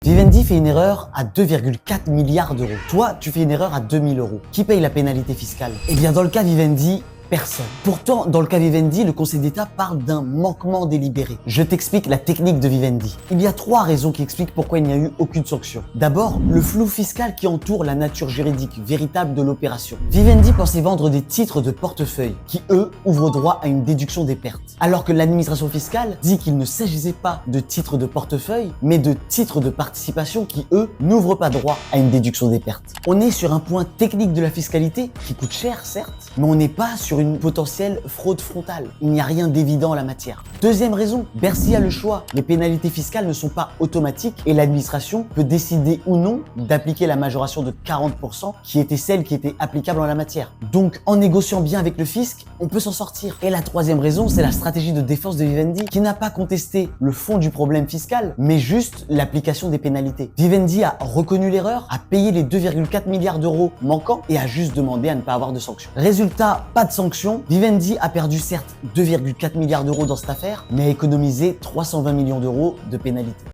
Vivendi fait une erreur à 2,4 milliards d'euros. Toi, tu fais une erreur à 2000 euros. Qui paye la pénalité fiscale? Eh bien, dans le cas Vivendi, personne. Pourtant, dans le cas Vivendi, le Conseil d'État parle d'un manquement délibéré. Je t'explique la technique de Vivendi. Il y a 3 raisons qui expliquent pourquoi il n'y a eu aucune sanction. D'abord, le flou fiscal qui entoure la nature juridique véritable de l'opération. Vivendi pensait vendre des titres de portefeuille qui, eux, ouvrent droit à une déduction des pertes. Alors que l'administration fiscale dit qu'il ne s'agissait pas de titres de portefeuille, mais de titres de participation qui, eux, n'ouvrent pas droit à une déduction des pertes. On est sur un point technique de la fiscalité qui coûte cher, certes, mais on n'est pas sur une potentielle fraude frontale. Il n'y a rien d'évident en la matière. Deuxième raison, Bercy a le choix. Les pénalités fiscales ne sont pas automatiques et l'administration peut décider ou non d'appliquer la majoration de 40% qui était celle qui était applicable en la matière. Donc, en négociant bien avec le fisc, on peut s'en sortir. Et la troisième raison, c'est la stratégie de défense de Vivendi qui n'a pas contesté le fond du problème fiscal, mais juste l'application des pénalités. Vivendi a reconnu l'erreur, a payé les 2,4 milliards d'euros manquants et a juste demandé à ne pas avoir de sanctions. Résultat, pas de sanctions. Vivendi a perdu certes 2,4 milliards d'euros dans cette affaire, mais a économisé 320 millions d'euros de pénalités.